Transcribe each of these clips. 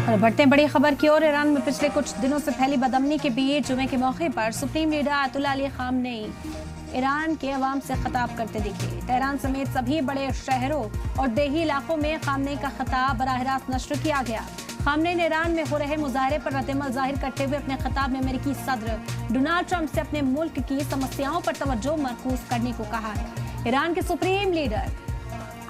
और बढ़ते हैं बड़ी खबर की ओर। ईरान में पिछले कुछ दिनों से फैली बदअमनी के बीच जुमे के मौके पर supreme leader Ayatollah Ali Khamenei Iran के अवाम से खिताब करते दिखे। तेहरान समेत सभी बड़े शहरों और देही इलाकों में खामनेई का खिताब बराह रास्त नश्र किया गया। खामनेई ने ईरान में हो रहे मुजाहरे पर रद्दअमल जाहिर करते हुए अपने खिताब में अमेरिकी सदर डोनाल्ड ट्रंप से अपने मुल्क की समस्याओं पर तवज्जो मरकूज करने को कहा है। ईरान के supreme leader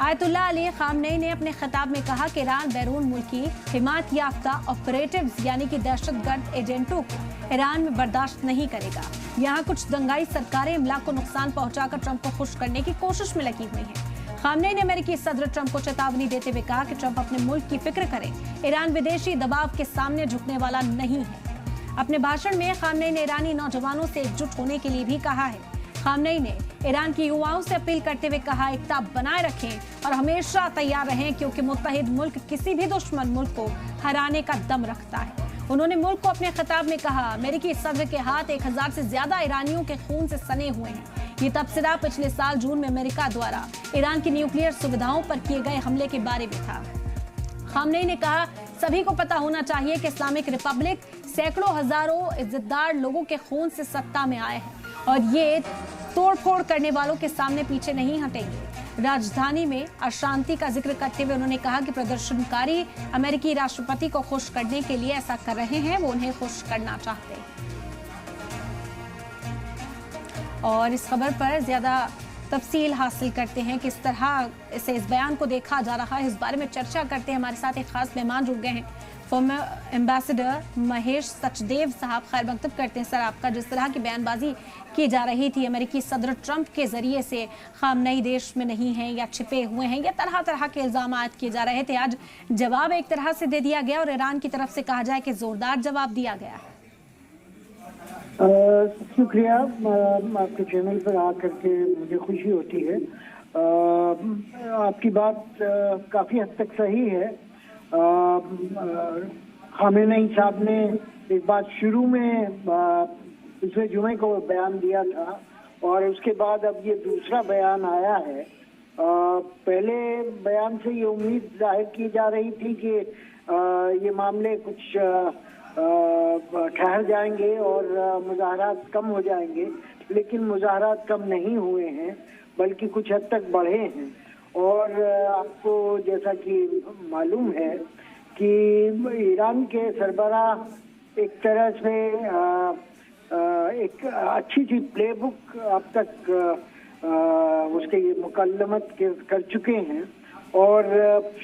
Ayatollah Ali Khamenei ने अपने खिताब में कहा कि ईरान बैरून मुल्की हिमायत याफ्ता ऑपरेटिव्स यानी कि दहशतगर्द एजेंटों को ईरान में बर्दाश्त नहीं करेगा। यहाँ कुछ दंगाई सरकारें इमला को नुकसान पहुंचाकर ट्रंप को खुश करने की कोशिश में लगी हुई हैं। खामनेई ने अमेरिकी सदर ट्रंप को चेतावनी देते हुए कहा कि ट्रंप अपने मुल्क की फिक्र करें, ईरान विदेशी दबाव के सामने झुकने वाला नहीं है। अपने भाषण में खामनेई ने ईरानी नौजवानों से एकजुट होने के लिए भी कहा है। खामनेई ने ईरान के युवाओं से अपील करते हुए कहा, एकता बनाए रखें और हमेशा तैयार रहें, क्योंकि मुत्तहिद मुल्क किसी भी दुश्मन मुल्क को हराने का दम रखता है। उन्होंने मुल्क को अपने खिताब में कहा, अमेरिकी सदर के हाथ 1000 से ज्यादा ईरानियों के खून से सने हुए हैं। ये तबसरा पिछले साल जून में अमेरिका द्वारा ईरान की न्यूक्लियर सुविधाओं पर किए गए हमले के बारे में था। खामनेई ने कहा, सभी को पता होना चाहिए कि इस्लामिक रिपब्लिक सैकड़ों हजारों इज्जतदार लोगों के खून से सत्ता में आए हैं और ये तोड़फोड़ करने वालों के सामने पीछे नहीं हटेंगे। राजधानी में अशांति का जिक्र करते हुए उन्होंने कहा कि प्रदर्शनकारी अमेरिकी राष्ट्रपति को खुश करने के लिए ऐसा कर रहे हैं, वो उन्हें खुश करना चाहते हैं। और इस खबर पर ज्यादा तफसील हासिल करते हैं, किस तरह से इस बयान को देखा जा रहा है, इस बारे में चर्चा करते हैं। हमारे साथ एक खास मेहमान जुड़ गए हैं, फॉर्मर एम्बेसडर महेश सचदेव साहब। खैर मकतब करते हैं सर आपका। जिस तरह की बयानबाजी की जा रही थी अमेरिकी सदर ट्रंप के जरिए से, खामनेई देश में नहीं है या छिपे हुए हैं या तरह तरह के इल्जाम आयद किए जा रहे थे, आज जवाब एक तरह से दे दिया गया और ईरान की तरफ से कहा जाए कि जोरदार जवाब दिया गया है। शुक्रिया, आपके चैनल पर आकर के मुझे खुशी होती है। आपकी बात काफ़ी हद तक सही है। खामेनेई साहब ने एक बात शुरू में पिछले जुमे को बयान दिया था और उसके बाद अब ये दूसरा बयान आया है। पहले बयान से ये उम्मीद जाहिर की जा रही थी कि ये मामले कुछ ठहर जाएंगे और मुज़ाहरात कम हो जाएंगे, लेकिन मुज़ाहरात कम नहीं हुए हैं बल्कि कुछ हद तक बढ़े हैं। और आपको जैसा कि मालूम है कि ईरान के सरबराह एक तरह से एक अच्छी सी प्लेबुक अब तक उसके मुकल्लमत कर चुके हैं। और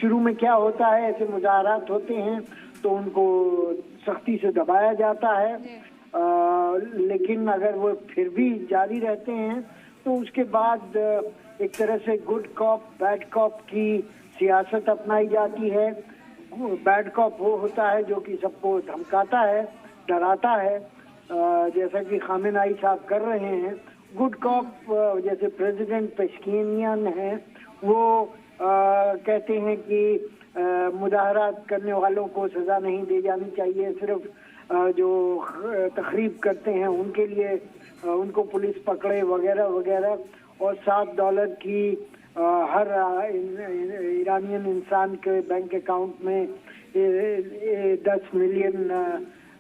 शुरू में क्या होता है, ऐसे मुज़ाहरात होते हैं तो उनको सख्ती से दबाया जाता है, लेकिन अगर वो फिर भी जारी रहते हैं तो उसके बाद एक तरह से गुड कॉप बैड कॉप की सियासत अपनाई जाती है। बैड कॉप वो होता है जो कि सबको धमकाता है, डराता है, जैसा कि खामेनेई साहब कर रहे हैं। गुड कॉप जैसे प्रेसिडेंट पेशकिनियन हैं, वो कहते हैं कि मुज़ाहरात करने वालों को सज़ा नहीं दी जानी चाहिए, सिर्फ जो तखरीब करते हैं उनके लिए उनको पुलिस पकड़े वगैरह वगैरह। और $7 की हर ईरानियन इंसान के बैंक अकाउंट में 10 मिलियन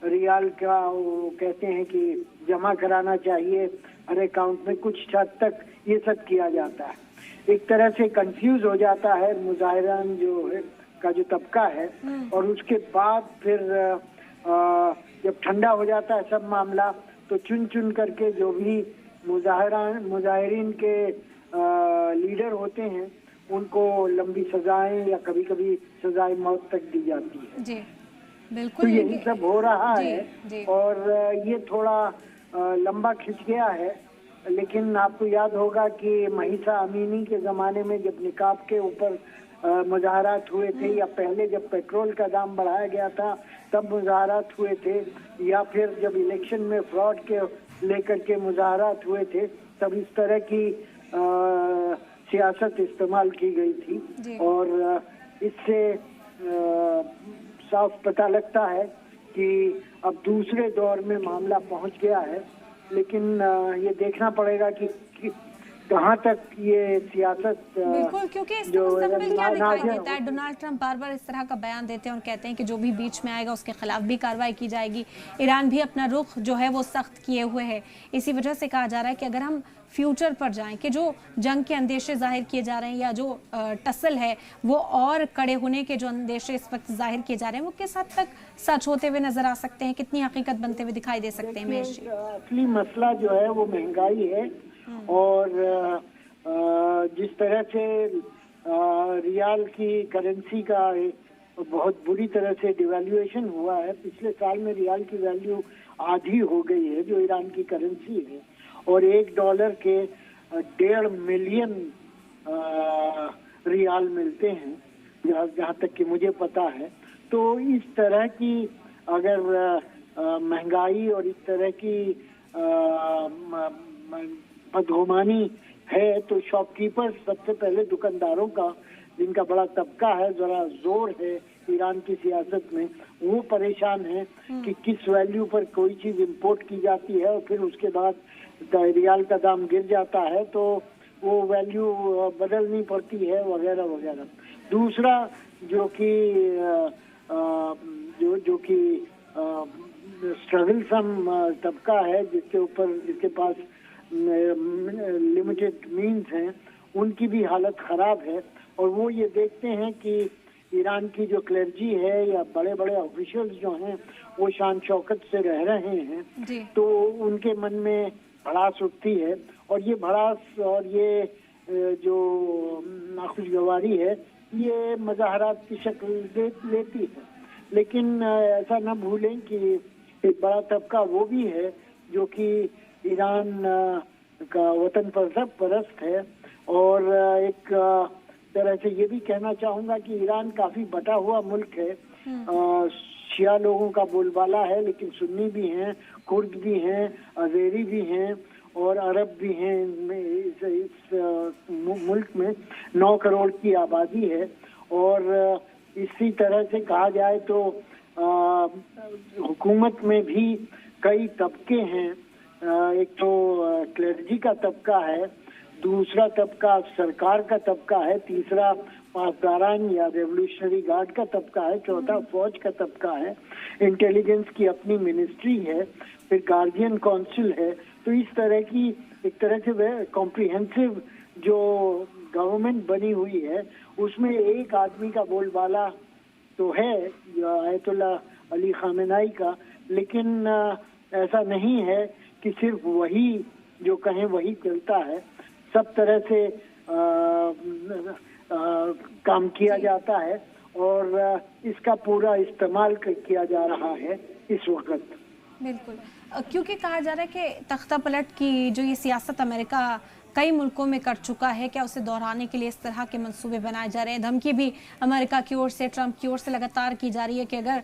रियाल का वो कहते हैं कि जमा कराना चाहिए हर अकाउंट में। कुछ हद तक ये सब किया जाता है। एक तरह से कंफ्यूज हो जाता है मुजाहिरान जो है का जो तबका है। और उसके बाद फिर जब ठंडा हो जाता है सब मामला, तो चुन चुन करके जो भी मुजाहिरीन के लीडर होते हैं उनको लंबी सजाएं या कभी कभी सजाएं मौत तक दी जाती है। जी बिल्कुल, तो यही सब हो रहा है। और ये थोड़ा लंबा खिंच गया है, लेकिन आपको याद होगा कि महिसा अमीनी के ज़माने में जब निकाब के ऊपर मुज़ाहरात हुए थे, या पहले जब पेट्रोल का दाम बढ़ाया गया था तब मुज़ाहरात हुए थे, या फिर जब इलेक्शन में फ्रॉड के लेकर के मुज़ाहरात हुए थे, तब इस तरह की सियासत इस्तेमाल की गई थी। और इससे साफ पता लगता है कि अब दूसरे दौर में मामला पहुंच गया है। लेकिन ये देखना पड़ेगा कि कहाँ तक ये सियासत बिल्कुल, क्योंकि इसका जो मुस्तकबिल क्या दिखाई नाज़ है देता है। डोनाल्ड ट्रंप बार बार इस तरह का बयान देते हैं और कहते हैं कि जो भी बीच में आएगा उसके खिलाफ भी कार्रवाई की जाएगी। ईरान भी अपना रुख जो है वो सख्त किए हुए है। इसी वजह से कहा जा रहा है कि अगर हम फ्यूचर पर जाएं कि जो जंग के अंदेशे जाहिर किए जा रहे हैं या जो टसल है वो और कड़े होने के जो अंदेशे इस वक्त जाहिर किए जा रहे हैं वो किस हद तक सच होते हुए नजर आ सकते हैं, कितनी हकीकत बनते हुए दिखाई दे सकते हैं महेश जी? असली मसला जो है वो महंगाई है और जिस तरह से रियाल की करेंसी का बहुत बुरी तरह से डिवैल्यूएशन हुआ है। पिछले साल में रियाल की वैल्यू आधी हो गई है जो ईरान की करेंसी है, और $1 के 1.5 मिलियन रियाल मिलते हैं जहाँ तक कि मुझे पता है। तो इस तरह की अगर महंगाई और इस तरह की बदगुमानी है तो शॉपकीपर्स सबसे पहले दुकानदारों का, जिनका बड़ा तबका है, जरा जोर है ईरान की सियासत में, वो परेशान है कि किस वैल्यू पर कोई चीज इंपोर्ट की जाती है और फिर उसके बाद रियाल का दाम गिर जाता है तो वो वैल्यू बदलनी पड़ती है वगैरह वगैरह। दूसरा जो कि स्ट्रगल सम तबका है जिसके पास लिमिटेड मीन्स हैं, उनकी भी हालत खराब है। और वो ये देखते हैं कि ईरान की जो क्लर्जी है या बड़े बड़े ऑफिशियल्स जो हैं वो शान शौकत से रह रहे हैं तो उनके मन में भड़ास उठती है, और ये भड़ास और ये जो नाखुशगवारी है ये मज़ाहरात की शक्ल लेती है। लेकिन ऐसा न भूलें कि एक बड़ा तबका वो भी है जो कि ईरान का वतन परस्त है, और एक तरह से ये भी कहना चाहूँगा कि ईरान काफ़ी बटा हुआ मुल्क है। शिया लोगों का बोलबाला है, लेकिन सुन्नी भी हैं, कुर्द भी हैं, अज़ेरी भी हैं और अरब भी हैं। इस मुल्क में 9 करोड़ की आबादी है, और इसी तरह से कहा जाए तो हुकूमत में भी कई तबके हैं। एक तो क्लर्जी का तबका है, दूसरा तबका सरकार का तबका है, तीसरा पासदारान या रेवोल्यूशनरी गार्ड का तबका है, चौथा फौज का तबका है, इंटेलिजेंस की अपनी मिनिस्ट्री है, फिर गार्जियन काउंसिल है। तो इस तरह की एक तरह से कॉम्प्रिहेंसिव जो गवर्नमेंट बनी हुई है उसमें एक आदमी का बोलबाला तो है आयतुल्लाह अली खामेनाई का, लेकिन ऐसा नहीं है कि सिर्फ वही जो कहें वही चलता है। सब तरह से काम किया जाता है और इसका पूरा इस्तेमाल किया जा रहा है इस वक्त। बिल्कुल, क्योंकि कहा जा रहा है कि तख्ता पलट की जो ये सियासत अमेरिका कई मुल्कों में कर चुका है, क्या उसे दोहराने के लिए इस तरह के मंसूबे बनाए जा रहे हैं? धमकी भी अमेरिका की ओर से, ट्रंप की ओर से लगातार की जा रही है कि अगर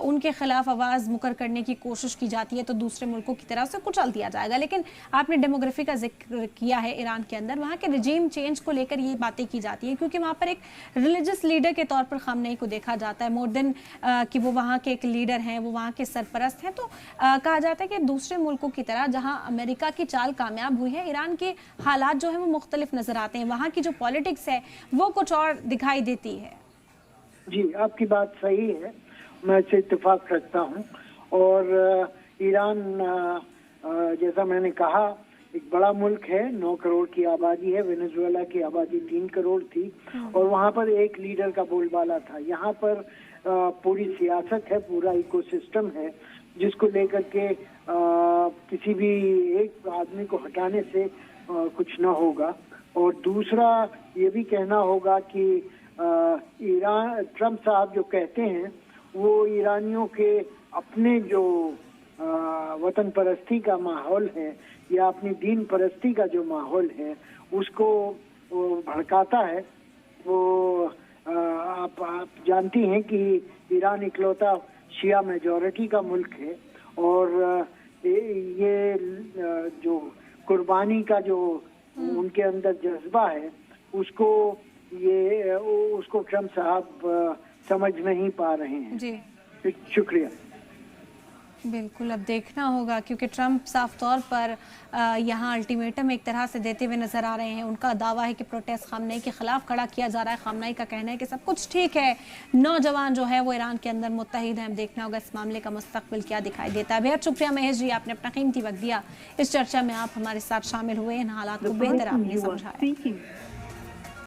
उनके खिलाफ आवाज़ मुकर करने की कोशिश की जाती है तो दूसरे मुल्कों की तरह से कुचल दिया जाएगा। लेकिन आपने डेमोग्राफी का जिक्र किया है ईरान के अंदर, वहाँ के रिजीम चेंज को लेकर ये बातें की जाती है क्योंकि वहाँ पर एक रिलीजियस लीडर के तौर पर खामनेई को देखा जाता है, मोर देन कि वो वहाँ के एक लीडर हैं, वो वहाँ के सरपरस्त हैं। तो कहा जाता है कि दूसरे मुल्कों की तरह जहाँ अमेरिका की चाल कामयाब हुई है, ईरान के हालात जो है वो मुख्तलिफ नजर आते हैं, वहाँ की जो पॉलिटिक्स है वो कुछ और दिखाई देती है। जी, आपकी बात सही है, मैं इससे इत्तेफाक रखता हूँ। और ईरान जैसा मैंने कहा एक बड़ा मुल्क है, 9 करोड़ की आबादी है, वेनेजुएला की आबादी 3 करोड़ थी और वहाँ पर एक लीडर का बोलबाला था। यहाँ पर पूरी सियासत है, पूरा इकोसिस्टम है जिसको लेकर के किसी भी एक आदमी को हटाने से कुछ ना होगा। और दूसरा ये भी कहना होगा कि ईरान ट्रंप साहब जो कहते हैं वो ईरानियों के अपने जो वतन परस्ती का माहौल है या अपनी दीन परस्ती का जो माहौल है उसको भड़काता है। वो आप जानती हैं कि ईरान इकलौता शिया मेजॉरिटी का मुल्क है और ये जो कुर्बानी का जो उनके अंदर जज्बा है उसको ट्रंप साहब समझ नहीं पा रहे हैं। जी, शुक्रिया। बिल्कुल, अब देखना होगा क्योंकि ट्रंप साफ तौर पर यहाँ अल्टीमेटम एक तरह से देते हुए नजर आ रहे हैं। उनका दावा है कि प्रोटेस्ट खामनेई के खिलाफ खड़ा किया जा रहा है। खामनेई का कहना है कि सब कुछ ठीक है, नौजवान जो है वो ईरान के अंदर मुत्तहिद है। देखना होगा इस मामले का मुस्तकबिल क्या दिखाई देता है। बेहद शुक्रिया महेश जी, आपने अपना कीमती वक्त दिया। इस चर्चा में आप हमारे साथ शामिल हुए, इन हालात को बेहतर आपने समझाया।